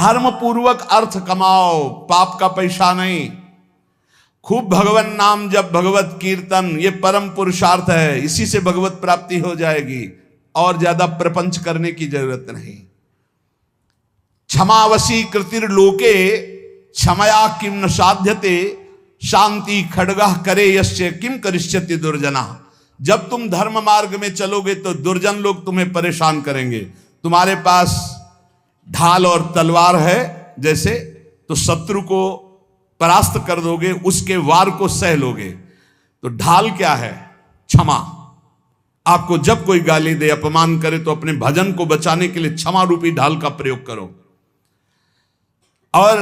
धर्म पूर्वक अर्थ कमाओ, पाप का पैसा नहीं। खूब भगवान नाम जप, भगवत कीर्तन, ये परम पुरुषार्थ है, इसी से भगवत प्राप्ति हो जाएगी। और ज्यादा प्रपंच करने की जरूरत नहीं। क्षमावशी कृतिर्लोके क्षमया किम न साध्यते, शांति खड्गः करे यस्य किम करिष्यति दुर्जना। जब तुम धर्म मार्ग में चलोगे तो दुर्जन लोग तुम्हें परेशान करेंगे। तुम्हारे पास ढाल और तलवार है जैसे, तो शत्रु को परास्त कर दोगे, उसके वार को सह लोगे। तो ढाल क्या है? क्षमा। आपको जब कोई गाली दे, अपमान करे, तो अपने भजन को बचाने के लिए क्षमा रूपी ढाल का प्रयोग करो। और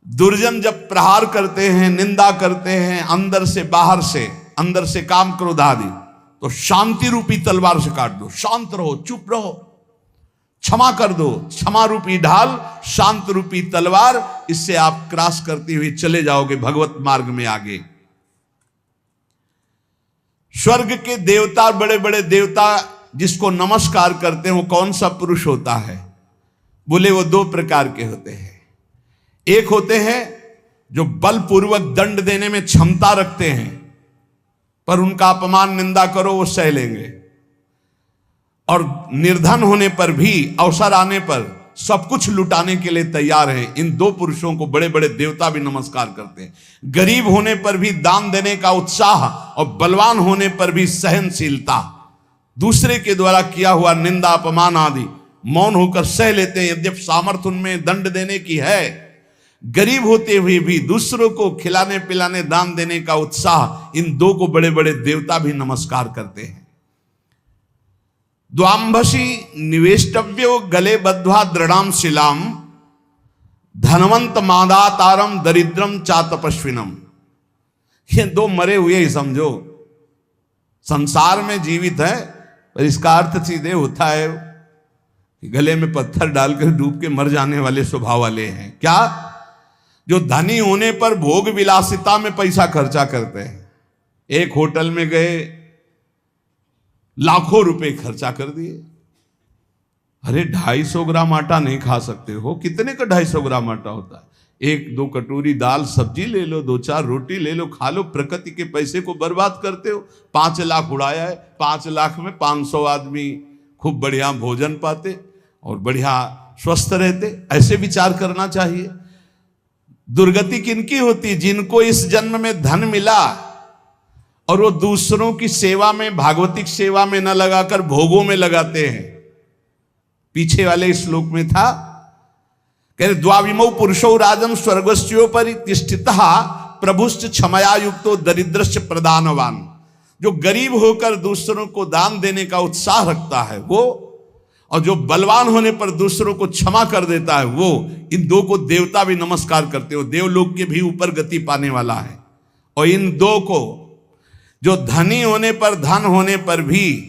दुर्जन जब प्रहार करते हैं, निंदा करते हैं, अंदर से बाहर से, अंदर से काम क्रोध आदि, तो शांति रूपी तलवार से काट दो। शांत रहो, चुप रहो, क्षमा कर दो। क्षमा रूपी ढाल, शांत रूपी तलवार, इससे आप क्रॉस करते हुए चले जाओगे भगवत मार्ग में आगे। स्वर्ग के देवता, बड़े बड़े देवता जिसको नमस्कार करते हैं, वो कौन सा पुरुष होता है? बोले वो दो प्रकार के होते हैं। एक होते हैं जो बलपूर्वक दंड देने में क्षमता रखते हैं, पर उनका अपमान निंदा करो वो सह लेंगे, और निर्धन होने पर भी, अवसर आने पर सब कुछ लुटाने के लिए तैयार हैं। इन दो पुरुषों को बड़े बड़े देवता भी नमस्कार करते हैं। गरीब होने पर भी दान देने का उत्साह, और बलवान होने पर भी सहनशीलता। दूसरे के द्वारा किया हुआ निंदा, अपमान आदि मौन होकर सह लेते हैं, यद्यपि सामर्थ्य उनमें दंड देने की है। गरीब होते हुए भी दूसरों को खिलाने पिलाने, दान देने का उत्साह, इन दो को बड़े बड़े देवता भी नमस्कार करते हैं। द्वांभसी निवेष्टव्यो गले बद्ध्वा दृढ़ाम शिलाम, धनवंत मादातारम दरिद्रम चातपस्विनम। ये दो मरे हुए ही समझो, संसार में जीवित है, पर इसका अर्थ सीधे होता है कि गले में पत्थर डालकर डूब के मर जाने वाले स्वभाव वाले हैं। क्या? जो धनी होने पर भोग विलासिता में पैसा खर्चा करते हैं। एक होटल में गए, लाखों रुपए खर्चा कर दिए। अरे 250 ग्राम आटा नहीं खा सकते हो? कितने का 250 ग्राम आटा होता है? 1-2 कटोरी दाल सब्जी ले लो, 2-4 रोटी ले लो, खा लो। प्रकृति के पैसे को बर्बाद करते हो। 5 लाख उड़ाया है, 5 लाख में 500 आदमी खूब बढ़िया भोजन पाते और बढ़िया स्वस्थ रहते। ऐसे विचार करना चाहिए। दुर्गति किनकी होती? जिनको इस जन्म में धन मिला और वो दूसरों की सेवा में, भागवतिक सेवा में न लगाकर भोगों में लगाते हैं। पीछे वाले श्लोक में था, कह रहे द्वाविमौ पुरुषो राजन स्वर्गस्योपरि तिष्ठितः प्रभुश्च क्षमया युक्तो दरिद्रश्च प्रदानवान। जो गरीब होकर दूसरों को दान देने का उत्साह रखता है वो, और जो बलवान होने पर दूसरों को क्षमा कर देता है वो, इन दो को देवता भी नमस्कार करते हो। देवलोक के भी ऊपर गति पाने वाला है। और इन दो को, जो धनी होने पर, धन होने पर भी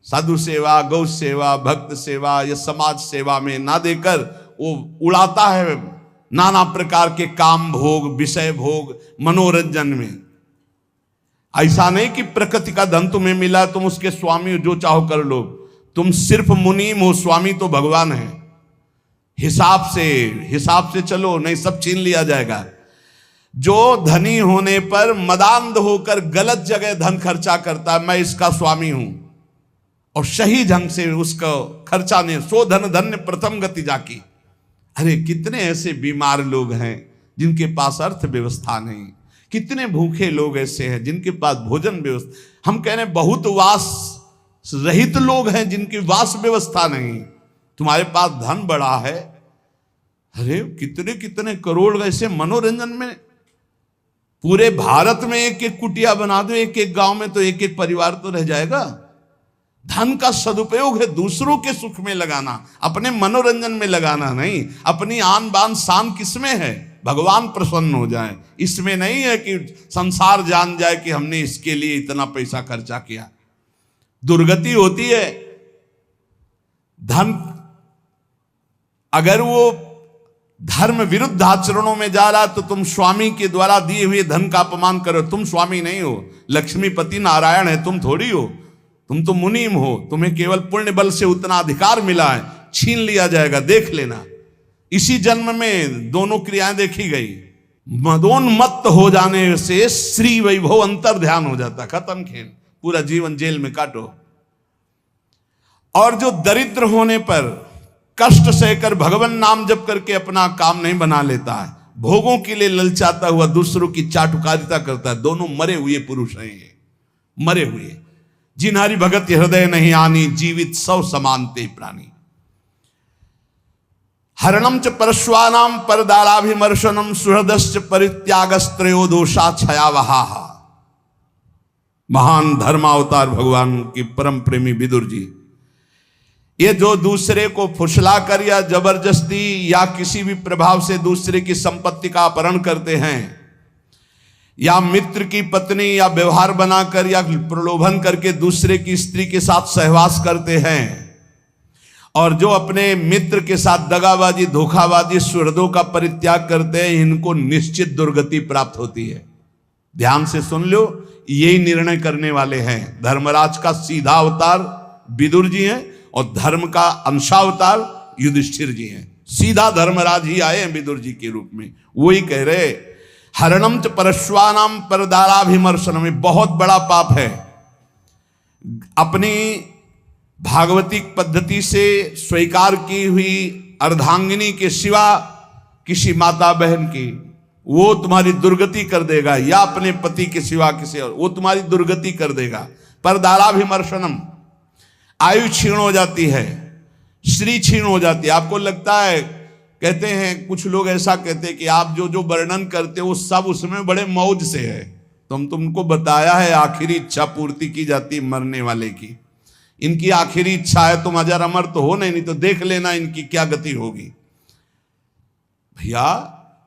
साधु सेवा, गौ सेवा, भक्त सेवा या समाज सेवा में ना देकर वो उड़ाता है नाना प्रकार के काम भोग, विषय भोग, मनोरंजन में। ऐसा नहीं कि प्रकृति का धन तुम्हें मिला, तुम उसके स्वामी जो चाहो कर लो। तुम सिर्फ मुनीम हो, स्वामी तो भगवान है। हिसाब से चलो, नहीं सब छीन लिया जाएगा। जो धनी होने पर मदांध होकर गलत जगह धन खर्चा करता है, मैं इसका स्वामी हूं, और सही ढंग से उसका खर्चा ने, सो धन धन्य प्रथम गति जाकी। अरे कितने ऐसे बीमार लोग हैं जिनके पास अर्थ व्यवस्था नहीं। कितने भूखे लोग ऐसे हैं जिनके पास भोजन व्यवस्था, हम कह रहे हैं बहुत वास रहित लोग हैं जिनकी वास व्यवस्था नहीं। तुम्हारे पास धन बड़ा है, अरे कितने कितने करोड़ ऐसे मनोरंजन में, पूरे भारत में एक एक कुटिया बना दो, एक एक गांव में तो एक एक परिवार तो रह जाएगा। धन का सदुपयोग है दूसरों के सुख में लगाना, अपने मनोरंजन में लगाना नहीं। अपनी आन बान शान किसमें है? भगवान प्रसन्न हो जाए, इसमें नहीं है कि संसार जान जाए कि हमने इसके लिए इतना पैसा खर्चा किया। दुर्गति होती है। धन अगर वो धर्म विरुद्ध आचरणों में जा रहा तो तुम स्वामी के द्वारा दिए हुए धन का अपमान करो। तुम स्वामी नहीं हो, लक्ष्मीपति नारायण है, तुम थोड़ी हो। तुम तो मुनीम हो, तुम्हें केवल पुण्य बल से उतना अधिकार मिला है, छीन लिया जाएगा, देख लेना। इसी जन्म में दोनों क्रियाएं देखी गई। मदोन्मत्त हो जाने से श्री वैभव अंतर ध्यान हो जाता, खत्म खेल, पूरा जीवन जेल में काटो। और जो दरिद्र होने पर कष्ट सहकर भगवान नाम जप करके अपना काम नहीं बना लेता है, भोगों के लिए ललचाता हुआ दूसरों की चाटुकारिता करता है, दोनों मरे हुए पुरुष हैं ये, मरे हुए। जिन हरि भगत हृदय नहीं आनी, जीवित सौ समानते प्राणी। हरणम च परश्वानाम परदाराभिमर्शनम सुहृदश्च परित्यागस्त्रयो दोषा छयावहा। महान धर्मावतार भगवान की परम प्रेमी विदुर जी, ये जो दूसरे को फुसला कर या जबरदस्ती या किसी भी प्रभाव से दूसरे की संपत्ति का अपहरण करते हैं, या मित्र की पत्नी या व्यवहार बनाकर या प्रलोभन करके दूसरे की स्त्री के साथ सहवास करते हैं, और जो अपने मित्र के साथ दगाबाजी धोखाबाजी सुहृदों का परित्याग करते हैं, इनको निश्चित दुर्गति प्राप्त होती है। ध्यान से सुन लो, यही निर्णय करने वाले हैं। धर्मराज का सीधा अवतार विदुर जी हैं और धर्म का अंशावतार युधिष्ठिर जी हैं। सीधा धर्मराज ही आए हैं विदुर जी के रूप में। वही कह रहे, हरणम च परश्वानाम परदाराभिमर्शनम, में बहुत बड़ा पाप है अपनी भागवतिक पद्धति से स्वीकार की हुई अर्धांगिनी के सिवा किसी माता बहन की, वो तुम्हारी दुर्गति कर देगा, या अपने पति के सिवा किसी और, वो तुम्हारी दुर्गति कर देगा। परदाराभिमर्शनम, आयु क्षीण हो जाती है, श्री क्षीण हो जाती है। आपको लगता है, कहते हैं कुछ लोग ऐसा कहते हैं कि आप जो जो वर्णन करते हो सब उसमें बड़े मौज से है। तो हम तुमको बताया है, आखिरी इच्छा पूर्ति की जाती है मरने वाले की। इनकी आखिरी इच्छा है तुम अजर अमर तो हो नहीं तो देख लेना इनकी क्या गति होगी। भैया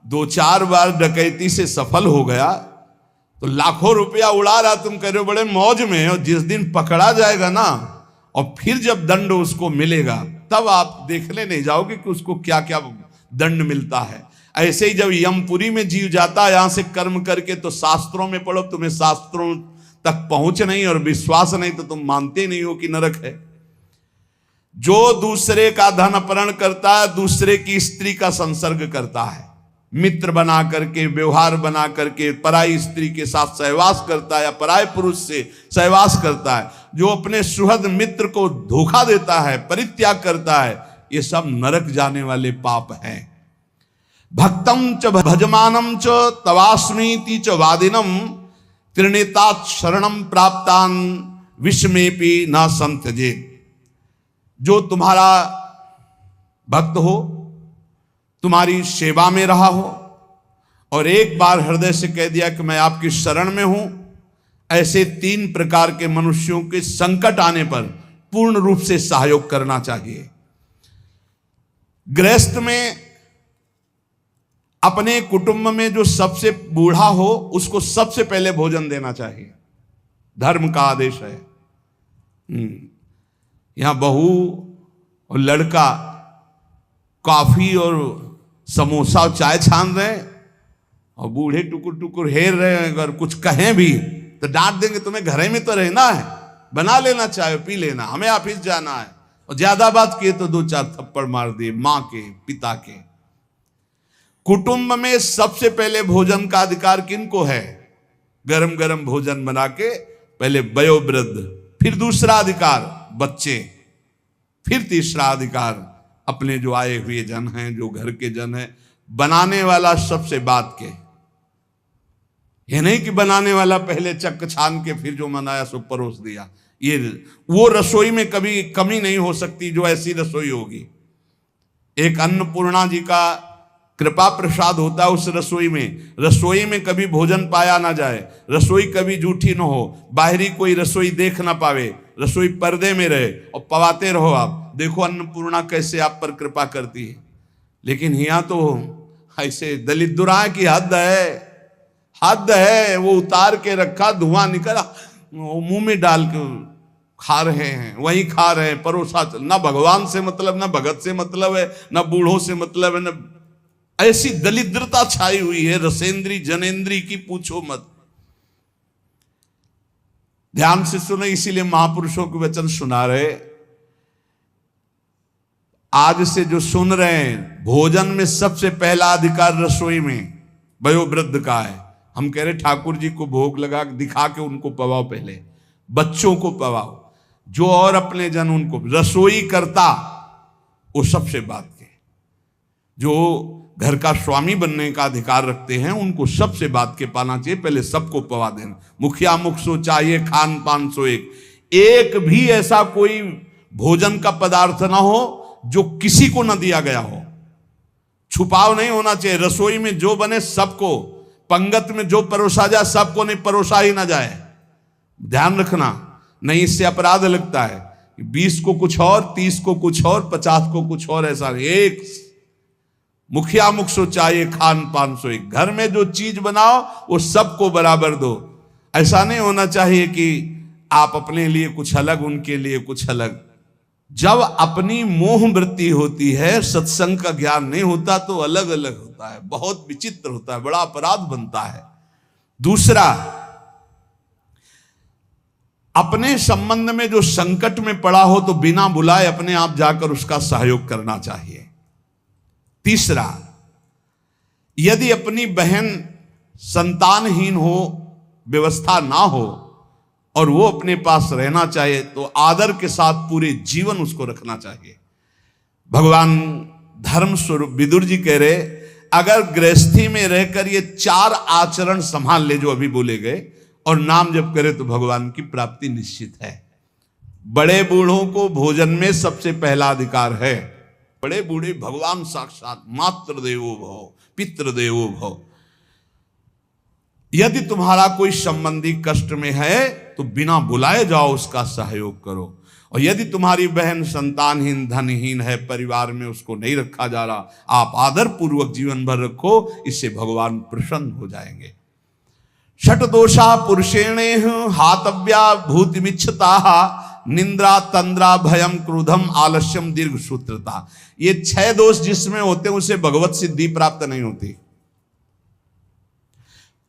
2-4 बार डकैती से सफल हो गया तो लाखों रुपया उड़ा रहा, तुम कह रहे हो बड़े मौज में, और जिस दिन पकड़ा जाएगा ना और फिर जब दंड उसको मिलेगा तब आप देखने नहीं जाओगे कि उसको क्या क्या दंड मिलता है। ऐसे ही जब यमपुरी में जीव जाता है यहां से कर्म करके, तो शास्त्रों में पढ़ो, तुम्हें शास्त्रों तक पहुंच नहीं और विश्वास नहीं तो तुम मानते नहीं हो कि नरक है। जो दूसरे का धन अपहरण करता है, दूसरे की स्त्री का संसर्ग करता है, मित्र बना करके व्यवहार बना करके पराई स्त्री के साथ सहवास करता है या पराय पुरुष से सहवास करता है, जो अपने सुहृद मित्र को धोखा देता है, परित्याग करता है, ये सब नरक जाने वाले पाप हैं। भक्तम च भजमानम च तवास्मीति च वादिनम त्रिनेतात शरणम प्राप्तान विस्मेपि न संत्यजे। जो तुम्हारा भक्त हो, तुम्हारी सेवा में रहा हो और एक बार हृदय से कह दिया कि मैं आपकी शरण में हूं, ऐसे 3 प्रकार के मनुष्यों के संकट आने पर पूर्ण रूप से सहयोग करना चाहिए। गृहस्थ में अपने कुटुंब में जो सबसे बूढ़ा हो उसको सबसे पहले भोजन देना चाहिए, धर्म का आदेश है। यहां बहू और लड़का कॉफी और समोसा और चाय छान रहे हैं और बूढ़े टुकुर टुकुर हेर रहे हैं। अगर कुछ कहें भी तो डांट देंगे, तुम्हें घर में तो रहना है, बना लेना चाय पी लेना, हमें ऑफिस जाना है। और ज्यादा बात किए तो 2-4 थप्पड़ मार दिए मां के पिता के। कुटुंब में सबसे पहले भोजन का अधिकार किनको है? गरम गरम भोजन बना के पहले वयोवृद्ध, फिर दूसरा अधिकार बच्चे, फिर तीसरा अधिकार अपने जो आए हुए जन हैं, जो घर के जन हैं। बनाने वाला सबसे बात के, ये नहीं कि बनाने वाला पहले चक छान के फिर जो मनाया सो परोस दिया। ये वो रसोई में कभी कमी नहीं हो सकती जो ऐसी रसोई होगी। एक अन्नपूर्णा जी का कृपा प्रसाद होता है उस रसोई में। रसोई में कभी भोजन पाया ना जाए, रसोई कभी जूठी ना हो, बाहरी कोई रसोई देख ना पावे, रसोई पर्दे में रहे और पवाते रहो। आप देखो अन्नपूर्णा कैसे आप पर कृपा करती है। लेकिन यहाँ तो ऐसे दलित दुराए की हद है, हद है। वो उतार के रखा, धुआं निकला, मुंह में डाल के खा रहे हैं, वही खा रहे हैं, परोसा। ना भगवान से मतलब, ना भगत से मतलब है, ना बूढ़ों से मतलब है, ना। ऐसी दलिद्रता छाई हुई है रसेंद्री जनेन्द्री की, पूछो मत। ध्यान से सुने, इसीलिए महापुरुषों के वचन सुना रहे। आज से जो सुन रहे हैं, भोजन में सबसे पहला अधिकार रसोई में वयोवृद्ध का है। हम कह रहे ठाकुर जी को भोग लगा दिखा के उनको पवाओ, पहले बच्चों को पवाओ, जो और अपने जन उनको। रसोई करता वो सबसे बात के, जो घर का स्वामी बनने का अधिकार रखते हैं उनको सबसे बात के पाना चाहिए, पहले सबको पवा देना। मुखिया मुख सो चाहिए, खान पान सो एक भी ऐसा कोई भोजन का पदार्थ ना हो जो किसी को न दिया गया हो। छुपाव नहीं होना चाहिए। रसोई में जो बने सबको, पंगत में जो परोसा जाए सबको, नहीं परोसा ही ना जाए। ध्यान रखना, नहीं इससे अपराध लगता है। 20 को कुछ और, 30 को कुछ और, 50 को कुछ और, ऐसा एक मुखिया मुख सो चाहिए, खान पान सो एक। घर में जो चीज बनाओ वो सबको बराबर दो। ऐसा नहीं होना चाहिए कि आप अपने लिए कुछ अलग, उनके लिए कुछ अलग। जब अपनी मोह वृत्ति होती है, सत्संग का ज्ञान नहीं होता तो अलग अलग होता है, बहुत विचित्र होता है, बड़ा अपराध बनता है। दूसरा, अपने संबंध में जो संकट में पड़ा हो तो बिना बुलाए अपने आप जाकर उसका सहयोग करना चाहिए। तीसरा, यदि अपनी बहन संतानहीन हो, व्यवस्था ना हो और वो अपने पास रहना चाहे तो आदर के साथ पूरे जीवन उसको रखना चाहिए। भगवान धर्म स्वरूप विदुर जी कह रहे, अगर गृहस्थी में रहकर ये 4 आचरण संभाल ले जो अभी बोले गए और नाम जप करे तो भगवान की प्राप्ति निश्चित है। बड़े बूढ़ों को भोजन में सबसे पहला अधिकार है। बड़े बूढ़े भगवान साक्षात, मातृ देवो भव, पितृ देवो भव। यदि तुम्हारा कोई संबंधी कष्ट में है तो बिना बुलाए जाओ, उसका सहयोग करो। और यदि तुम्हारी बहन संतानहीन, धनहीन है, परिवार में उसको नहीं रखा जा रहा, आप आदर पूर्वक जीवन भर रखो, इससे भगवान प्रसन्न हो जाएंगे। षट दोषा पुरुषेणे हातव्या भूतिमिच्छता निंद्रा तंद्रा भयम क्रोधम आलस्यम दीर्घ सूत्रता। ये 6 दोष जिसमें होते हैं उसे भगवत सिद्धि प्राप्त नहीं होती।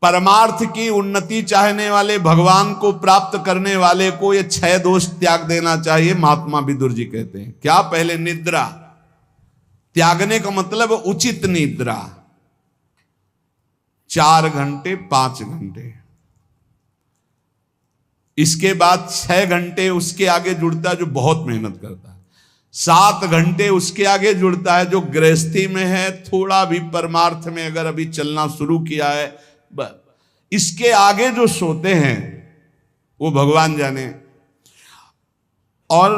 परमार्थ की उन्नति चाहने वाले, भगवान को प्राप्त करने वाले को ये 6 दोष त्याग देना चाहिए। महात्मा विदुर जी कहते हैं क्या? पहले निद्रा त्यागने का मतलब उचित निद्रा, 4 घंटे 5 घंटे। इसके बाद 6 घंटे उसके आगे जुड़ता है जो बहुत मेहनत करता है। 7 घंटे उसके आगे जुड़ता है जो गृहस्थी में है, थोड़ा भी परमार्थ में अगर अभी चलना शुरू किया है। इसके आगे जो सोते हैं वो भगवान जाने। और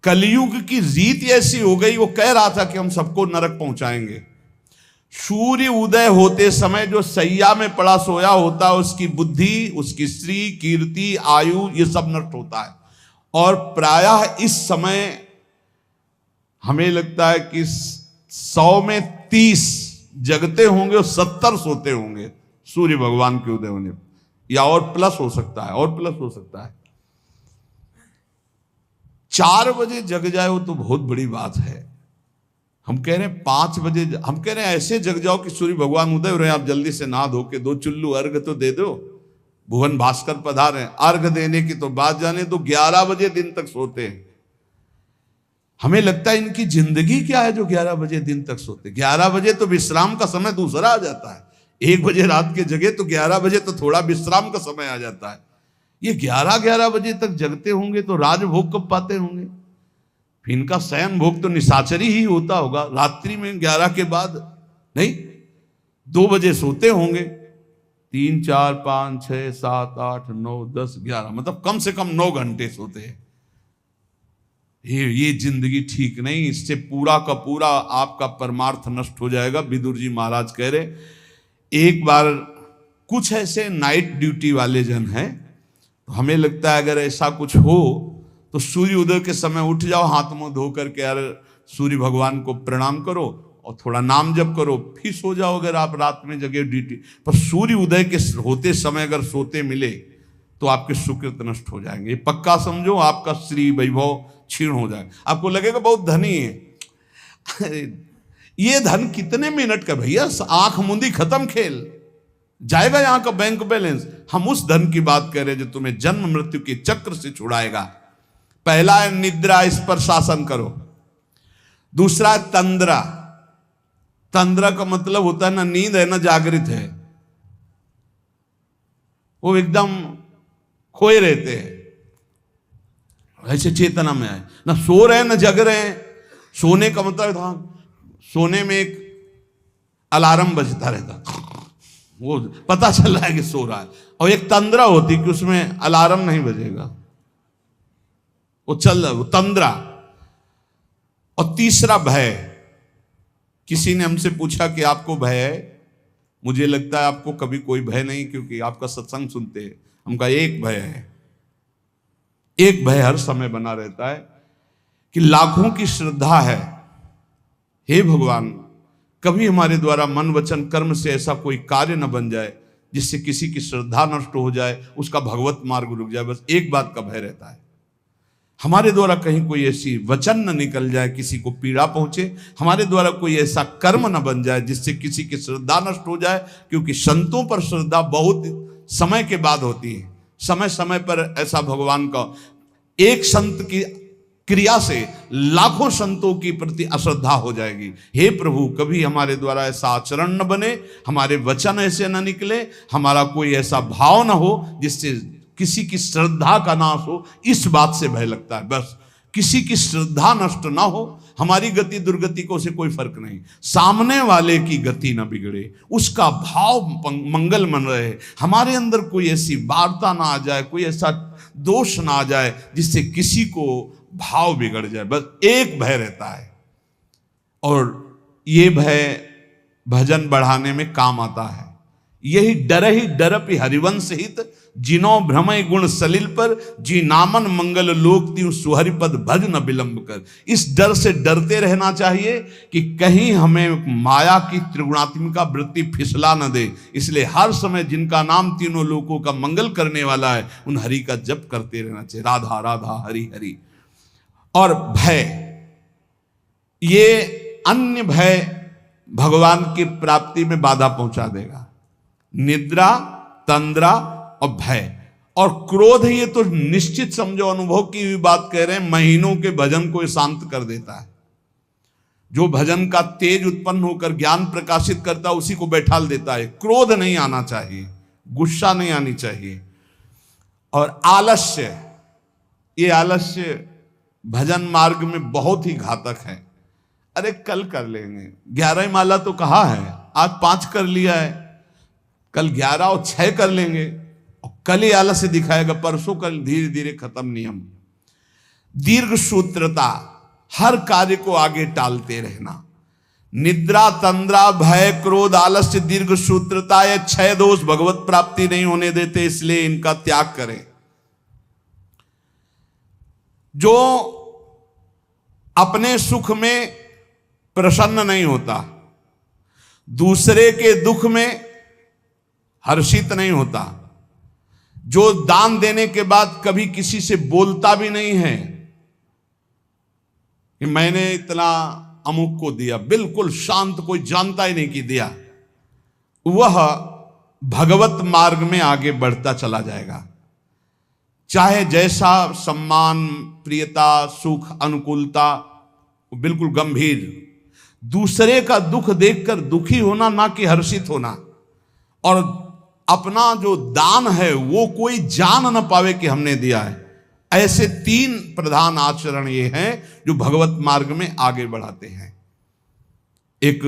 कलयुग की रीत ऐसी हो गई, वो कह रहा था कि हम सबको नरक पहुंचाएंगे। सूर्य उदय होते समय जो सैया में पड़ा सोया होता है, उसकी बुद्धि, उसकी स्त्री, कीर्ति, आयु, ये सब नष्ट होता है। और प्रायः इस समय हमें लगता है कि 100 में 30 जगते होंगे और 70 सोते होंगे सूर्य भगवान के उदय होने, या और प्लस हो सकता है, और प्लस हो सकता है। 4 बजे जग जाए वो तो बहुत बड़ी बात है। हम कह रहे हैं 5 बजे, हम कह रहे हैं ऐसे जग जाओ कि सूर्य भगवान उदय हो रहे हैं, आप जल्दी से नहा धो के 2 चुल्लू अर्घ तो दे दो। भुवन भास्कर पधार हैं, अर्घ देने की तो बात जाने तो 11 बजे दिन तक सोते हैं। हमें लगता है इनकी जिंदगी क्या है जो 11 बजे दिन तक सोते। 11 बजे तो विश्राम का समय दूसरा आ जाता है। 1 बजे रात के जगे तो 11 बजे तो थोड़ा विश्राम का समय आ जाता है। ये 11 बजे तक जगते होंगे तो राजभोग कब पाते होंगे? फिर इनका शयन भोग तो निशाचरी ही होता होगा रात्रि में 11 के बाद, नहीं 2 बजे सोते होंगे। 3, 4, 5, 6, 7, 8, 9, 10, 11, मतलब कम से कम 9 घंटे सोते हैं। ये जिंदगी ठीक नहीं, इससे पूरा का पूरा आपका परमार्थ नष्ट हो जाएगा। विदुर जी महाराज कह रहे, एक बार कुछ ऐसे नाइट ड्यूटी वाले जन हैं, तो हमें लगता है अगर ऐसा कुछ हो तो सूर्य उदय के समय उठ जाओ, हाथ मुंह धो करके यार सूर्य भगवान को प्रणाम करो और थोड़ा नाम जप करो, फिर सो जाओ अगर आप रात में जगे ड्यूटी पर। सूर्य उदय के होते समय अगर सोते मिले तो आपके सुकृत नष्ट हो जाएंगे। पक्का समझो, आपका श्री वैभव क्षीण हो जाए। आपको लगेगा बहुत धनी है। ये धन कितने मिनट का भैया, आंख मुंदी खत्म खेल, जाएगा यहां का बैंक बैलेंस। हम उस धन की बात कर रहे हैं जो तुम्हें जन्म मृत्यु के चक्र से छुड़ाएगा। पहला है निद्रा, इस पर शासन करो। दूसरा है तंद्रा। तंद्रा का मतलब होता है ना नींद है ना जागृत है, वो एकदम खोए रहते हैं, ऐसे चेतना में आए, ना सो रहे हैं ना जग रहे हैं। सोने का मतलब था सोने में एक अलार्म बजता रहता, वो पता चल रहा है कि सो रहा है। और एक तंद्रा होती कि उसमें अलार्म नहीं बजेगा, वो चल रहा, वो तंद्रा। और तीसरा भय। किसी ने हमसे पूछा कि आपको भय है? मुझे लगता है आपको कभी कोई भय नहीं, क्योंकि आपका सत्संग सुनते हैं। हम कहा एक भय है, एक भय हर समय बना रहता है कि लाखों की श्रद्धा है, हे भगवान कभी हमारे द्वारा मन वचन कर्म से ऐसा कोई कार्य न बन जाए जिससे किसी की श्रद्धा नष्ट हो जाए, उसका भगवत मार्ग रुक जाए। बस एक बात का भय रहता है, हमारे द्वारा कहीं कोई ऐसी वचन न निकल जाए किसी को पीड़ा पहुंचे, हमारे द्वारा कोई ऐसा कर्म न बन जाए जिससे किसी की श्रद्धा नष्ट हो जाए। क्योंकि संतों पर श्रद्धा बहुत समय के बाद होती है, समय समय पर ऐसा भगवान का एक संत की क्रिया से लाखों संतों की प्रति अश्रद्धा हो जाएगी। हे प्रभु कभी हमारे द्वारा ऐसा आचरण न बने, हमारे वचन ऐसे न निकले, हमारा कोई ऐसा भाव न हो जिससे किसी की श्रद्धा का नाश हो। इस बात से भय लगता है, बस किसी की श्रद्धा नष्ट ना हो, हमारी गति दुर्गति को से कोई फर्क नहीं, सामने वाले की गति ना बिगड़े, उसका भाव मंगल मन रहे, हमारे अंदर कोई ऐसी वार्ता ना आ जाए, कोई ऐसा दोष ना आ जाए जिससे किसी को भाव बिगड़ जाए। बस एक भय रहता है, और ये भय भजन बढ़ाने में काम आता है। यही डर ही डरपि हरिवंश हित, जिनो भ्रमय गुण सलिल पर, जी नामन मंगल लोक त्यों सुहरिपद भज न विलंब कर। इस डर से डरते रहना चाहिए कि कहीं हमें माया की त्रिगुणात्मिका वृत्ति फिसला न दे। इसलिए हर समय जिनका नाम तीनों लोकों का मंगल करने वाला है, उन हरि का जप करते रहना चाहिए, राधा राधा हरि हरि। और भय, ये अन्य भय भगवान की प्राप्ति में बाधा पहुंचा देगा। निद्रा, तंद्रा और भय और क्रोध, ये तो निश्चित समझो, अनुभव की भी बात कह रहे हैं, महीनों के भजन को शांत कर देता है। जो भजन का तेज उत्पन्न होकर ज्ञान प्रकाशित करता है उसी को बैठाल देता है। क्रोध नहीं आना चाहिए, गुस्सा नहीं आनी चाहिए। और आलस्य, ये आलस्य भजन मार्ग में बहुत ही घातक है। अरे कल कर लेंगे, 11 माला तो कहा है, आज 5 कर लिया है, कल 11 और 6 कर लेंगे, और कल ही आलस्य दिखाएगा, परसों कल धीरे धीरे खत्म नियम। दीर्घ सूत्रता, हर कार्य को आगे टालते रहना। निद्रा, तंद्रा, भय, क्रोध, आलस्य, दीर्घ सूत्रता, ये 6 दोष भगवत प्राप्ति नहीं होने देते, इसलिए इनका त्याग करें। जो अपने सुख में प्रसन्न नहीं होता, दूसरे के दुख में हर्षित नहीं होता, जो दान देने के बाद कभी किसी से बोलता भी नहीं है कि मैंने इतना अमुक को दिया, बिल्कुल शांत, कोई जानता ही नहीं कि दिया, वह भगवत मार्ग में आगे बढ़ता चला जाएगा। चाहे जैसा सम्मान, प्रियता, सुख, अनुकूलता, बिल्कुल गंभीर। दूसरे का दुख देखकर दुखी होना, ना कि हर्षित होना। और अपना जो दान है वो कोई जान न पावे कि हमने दिया है। ऐसे 3 प्रधान आचरण ये हैं जो भगवत मार्ग में आगे बढ़ाते हैं। एक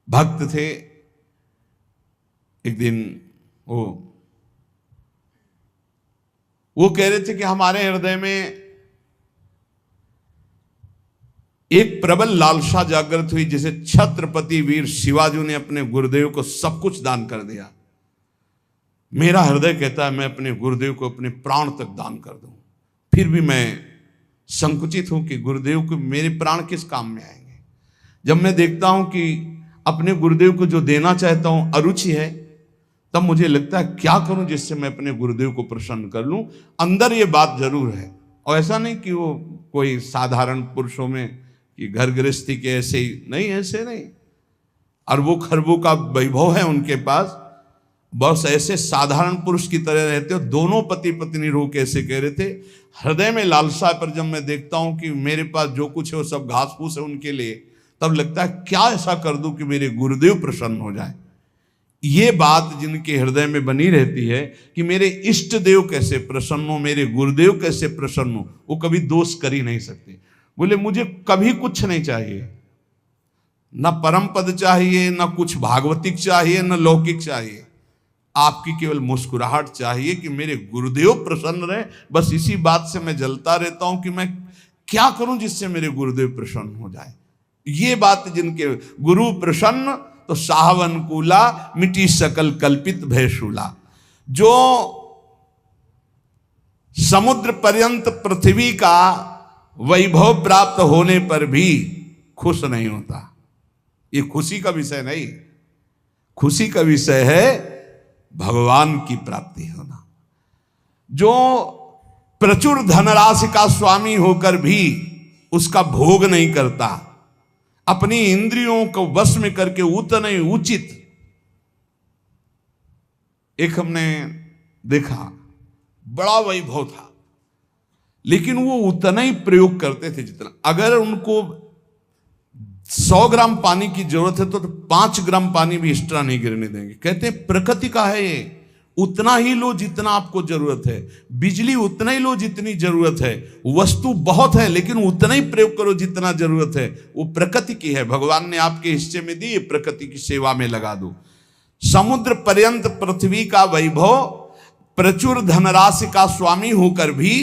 भक्त थे, एक दिन वो कह रहे थे कि हमारे हृदय में एक प्रबल लालसा जागृत हुई, जैसे छत्रपति वीर शिवाजी ने अपने गुरुदेव को सब कुछ दान कर दिया। मेरा हृदय कहता है मैं अपने गुरुदेव को अपने प्राण तक दान कर दूं, फिर भी मैं संकुचित हूं कि गुरुदेव को मेरे प्राण किस काम में आएंगे। जब मैं देखता हूं कि अपने गुरुदेव को जो देना चाहता हूं अरुचि है, तब मुझे लगता है क्या करूं जिससे मैं अपने गुरुदेव को प्रसन्न कर लूं। अंदर ये बात जरूर है, और ऐसा नहीं कि वो कोई साधारण पुरुषों में कि घर गृहस्थी के ऐसे ही नहीं, ऐसे नहीं, अरबों खरबों का वैभव है उनके पास, बस ऐसे साधारण पुरुष की तरह रहते हो। दोनों पति पत्नी रो के ऐसे कह रहे थे, हृदय में लालसा पर जब मैं देखता हूं कि मेरे पास जो कुछ है वो सब घास फूस है उनके लिए, तब लगता है क्या ऐसा कर दूं कि मेरे गुरुदेव प्रसन्न हो जाए। ये बात जिनके हृदय में बनी रहती है कि मेरे इष्ट देव कैसे प्रसन्न हो, मेरे गुरुदेव कैसे प्रसन्न हो, वो कभी दोष कर ही नहीं सकते। बोले मुझे कभी कुछ नहीं चाहिए, न परम पद चाहिए, न कुछ भागवतिक चाहिए, न लौकिक चाहिए, आपकी केवल मुस्कुराहट चाहिए कि मेरे गुरुदेव प्रसन्न रहे। बस इसी बात से मैं जलता रहता हूं कि मैं क्या करूं जिससे मेरे गुरुदेव प्रसन्न हो जाए। ये बात जिनके गुरु प्रसन्न तो साहवनकूला मिटी सकल कल्पित भयशूला। जो समुद्र पर्यंत पृथ्वी का वैभव प्राप्त होने पर भी खुश नहीं होता, ये खुशी का विषय नहीं। खुशी का विषय है भगवान की प्राप्ति होना। जो प्रचुर धनराशि का स्वामी होकर भी उसका भोग नहीं करता, अपनी इंद्रियों को वश में करके उतना ही उचित। एक हमने देखा बड़ा वैभव था, लेकिन वो उतना ही प्रयोग करते थे जितना, अगर उनको 100 ग्राम पानी की जरूरत है तो 5 ग्राम पानी भी एक्स्ट्रा नहीं गिरने देंगे। कहते हैं प्रकृति का है ये, उतना ही लो जितना आपको जरूरत है, बिजली उतना ही लो जितनी जरूरत है, वस्तु बहुत है लेकिन उतना ही प्रयोग करो जितना जरूरत है। वो प्रकृति की है, भगवान ने आपके हिस्से में दी, ये प्रकृति की सेवा में लगा दो। समुद्र पर्यंत पृथ्वी का वैभव, प्रचुर धनराशि का स्वामी होकर भी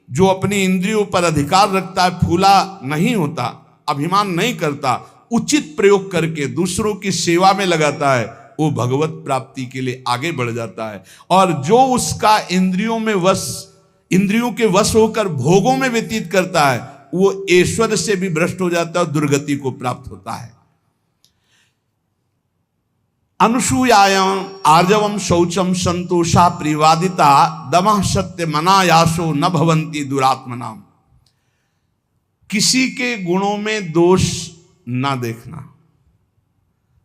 जो अपनी इंद्रियों पर अधिकार रखता है, फूला नहीं होता, अभिमान नहीं करता, उचित प्रयोग करके दूसरों की सेवा में लगाता है, वो भगवत प्राप्ति के लिए आगे बढ़ जाता है। और जो उसका इंद्रियों के वश होकर भोगों में व्यतीत करता है, वो ऐश्वर्य से भी भ्रष्ट हो जाता है और दुर्गति को प्राप्त होता है। अनुसूयायां आर्जवम शौचम संतोषा प्रिवादिता दमः सत्य मनायासो न भवंती दुरात्मनाम। किसी के गुणों में दोष ना देखना,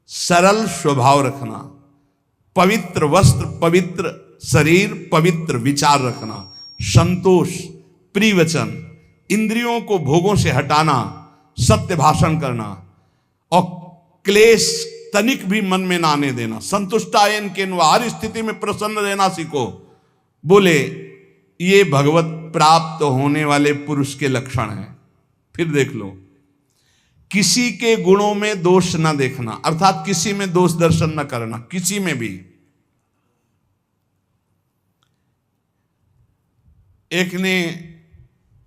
सरल स्वभाव रखना, पवित्र वस्त्र, पवित्र शरीर, पवित्र विचार रखना, संतोष, प्रिय वचन, इंद्रियों को भोगों से हटाना, सत्य भाषण करना और क्लेश तनिक भी मन में ना आने देना। संतुष्टायन के हर स्थिति में प्रसन्न रहना सीखो। बोले ये भगवत प्राप्त होने वाले पुरुष के लक्षण हैं। फिर देख लो, किसी के गुणों में दोष न देखना, अर्थात किसी में दोष दर्शन न करना, किसी में भी। एक ने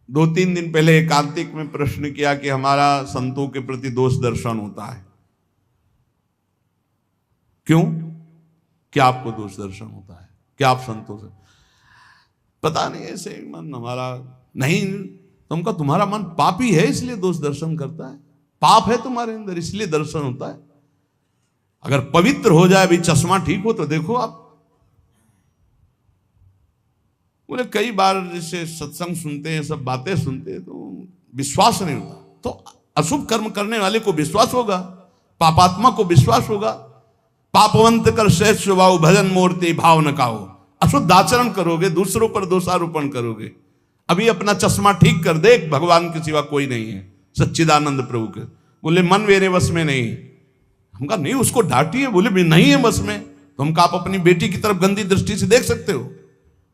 2-3 दिन पहले एकांतिक में प्रश्न किया कि हमारा संतों के प्रति दोष दर्शन होता है, क्यों? क्या आपको दोष दर्शन होता है? क्या आप संतों से? पता नहीं, ऐसे मन हमारा नहीं। तुमका तुम्हारा मन पापी है इसलिए दोष दर्शन करता है, पाप है तुम्हारे अंदर इसलिए दर्शन होता है। अगर पवित्र हो जाए, भी चश्मा ठीक हो तो देखो आप। बोले कई बार जैसे सत्संग सुनते हैं, सब बातें सुनते हैं तो विश्वास नहीं होता। तो अशुभ कर्म करने वाले को विश्वास होगा, पापात्मा को विश्वास होगा। पापवंत कर श्रेष्ठ स्वभाव भजन मूर्ति भाव न काओ। अशुद्ध आचरण करोगे, दूसरों पर दोषारोपण करोगे। अभी अपना चश्मा ठीक कर देख, भगवान के सिवा कोई नहीं है, सच्चिदानंद प्रभु के। बोले मन मेरे वश में नहीं। हम कहा नहीं, उसको डांटिए। बोले भी नहीं है वश में। तो हम कहा आप अपनी बेटी की तरफ गंदी दृष्टि से देख सकते हो?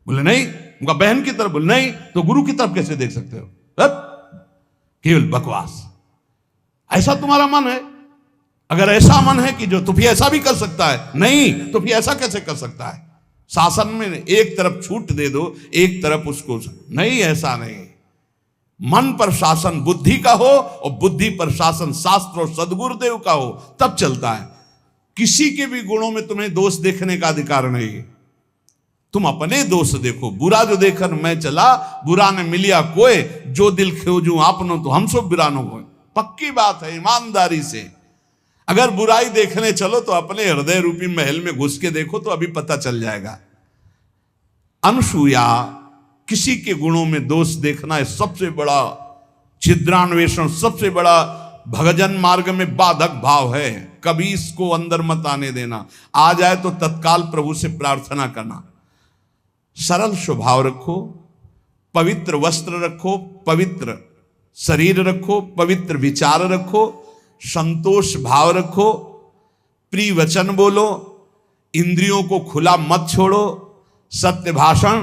बोले नहीं। उनका बहन की तरफ? बोले नहीं। तो गुरु की तरफ कैसे देख सकते हो? केवल बकवास। ऐसा तुम्हारा मन है? अगर ऐसा मन है कि जो तो फिर ऐसा भी कर सकता है, नहीं तो फिर ऐसा कैसे कर सकता है? शासन में एक तरफ छूट दे दो, एक तरफ उसको नहीं, ऐसा नहीं। मन पर शासन बुद्धि का हो और बुद्धि पर शासन शास्त्र और सदगुरुदेव का हो, तब चलता है। किसी के भी गुणों में तुम्हें दोष देखने का अधिकार नहीं। तुम अपने दोष देखो। बुरा जो देखकर मैं चला, बुरा ने मिलिया कोई, जो दिल खोजूं आपनो तो हम सब बिरानो हो। पक्की बात है, ईमानदारी से। अगर बुराई देखने चलो तो अपने हृदय रूपी महल में घुस के देखो तो अभी पता चल जाएगा। अनसूया, किसी के गुणों में दोष देखना है सबसे बड़ा छिद्रान्वेषण, सबसे बड़ा भगजन मार्ग में बाधक भाव है, कभी इसको अंदर मत आने देना। आ जाए तो तत्काल प्रभु से प्रार्थना करना। सरल स्वभाव रखो, पवित्र वस्त्र रखो, पवित्र शरीर रखो, पवित्र विचार रखो, संतोष भाव रखो, प्रिय वचन बोलो, इंद्रियों को खुला मत छोड़ो, सत्य भाषण,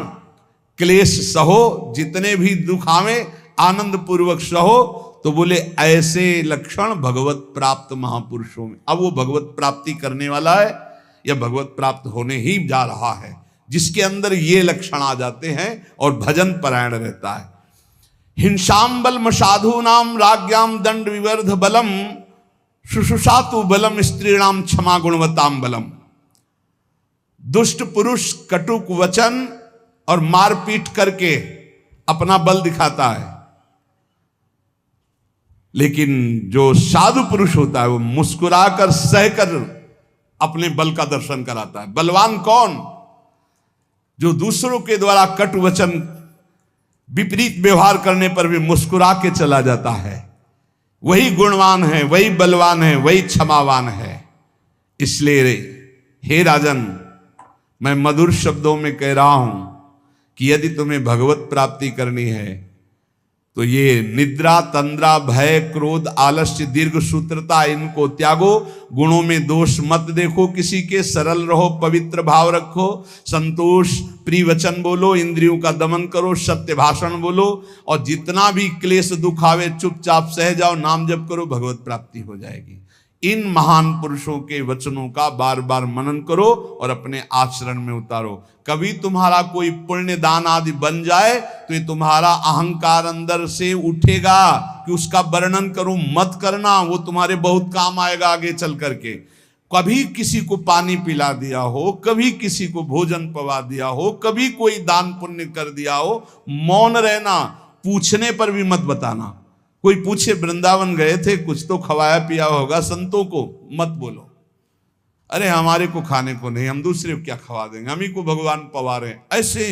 क्लेश सहो, जितने भी दुख आवे आनंद पूर्वक सहो। तो बोले ऐसे लक्षण भगवत प्राप्त महापुरुषों में। अब वो भगवत प्राप्ति करने वाला है या भगवत प्राप्त होने ही जा रहा है, जिसके अंदर ये लक्षण आ जाते हैं और भजन परायण रहता है। हिंसाम बलम साधु नाम राज्ञाम दंड विवर्ध बलम शुशुषातु बलम स्त्रीणाम क्षमा गुणवताम बलम। दुष्ट पुरुष कटुक वचन और मारपीट करके अपना बल दिखाता है, लेकिन जो साधु पुरुष होता है वो मुस्कुराकर सहकर अपने बल का दर्शन कराता है। बलवान कौन? जो दूसरों के द्वारा कटु वचन विपरीत व्यवहार करने पर भी मुस्कुरा के चला जाता है, वही गुणवान है, वही बलवान है, वही क्षमावान है। इसलिए हे राजन, मैं मधुर शब्दों में कह रहा हूं कि यदि तुम्हें भगवत प्राप्ति करनी है तो ये निद्रा, तंद्रा, भय, क्रोध, आलस्य, दीर्घ सूत्रता, इनको त्यागो। गुणों में दोष मत देखो किसी के, सरल रहो, पवित्र भाव रखो, संतोष, प्रिय वचन बोलो, इंद्रियों का दमन करो, सत्य भाषण बोलो, और जितना भी क्लेश दुख आवे चुपचाप सह जाओ, नाम जप करो, भगवत प्राप्ति हो जाएगी। इन महान पुरुषों के वचनों का बार बार मनन करो और अपने आचरण में उतारो। कभी तुम्हारा कोई पुण्य दान आदि बन जाए तो ये तुम्हारा अहंकार अंदर से उठेगा कि उसका वर्णन करूं, मत करना, वो तुम्हारे बहुत काम आएगा आगे चल करके। कभी किसी को पानी पिला दिया हो, कभी किसी को भोजन पवा दिया हो, कभी कोई दान पुण्य कर दिया हो, मौन रहना, पूछने पर भी मत बताना। कोई पूछे वृंदावन गए थे, कुछ तो खवाया पिया होगा संतों को, मत बोलो अरे हमारे को खाने को नहीं, हम दूसरे को क्या खवा देंगे, हम ही को भगवान पवा रहे हैं। ऐसे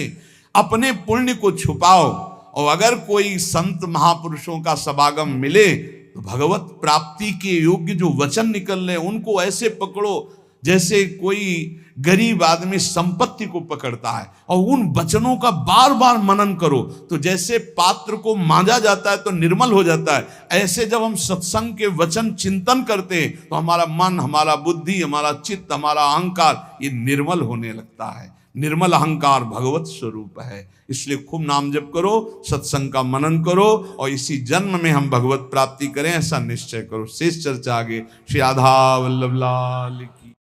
अपने पुण्य को छुपाओ, और अगर कोई संत महापुरुषों का समागम मिले तो भगवत प्राप्ति के योग्य जो वचन निकल रहे उनको ऐसे पकड़ो जैसे कोई गरीब आदमी संपत्ति को पकड़ता है, और उन वचनों का बार बार मनन करो। तो जैसे पात्र को मांजा जाता है तो निर्मल हो जाता है, ऐसे जब हम सत्संग के वचन चिंतन करते हैं तो हमारा मन, हमारा बुद्धि, हमारा चित्त, हमारा अहंकार ये निर्मल होने लगता है। निर्मल अहंकार भगवत स्वरूप है। इसलिए खूब नाम जप करो, सत्संग का मनन करो, और इसी जन्म में हम भगवत प्राप्ति करें ऐसा निश्चय करो। शेष चर्चा आगे। श्री राधा वल्लभ लाल की।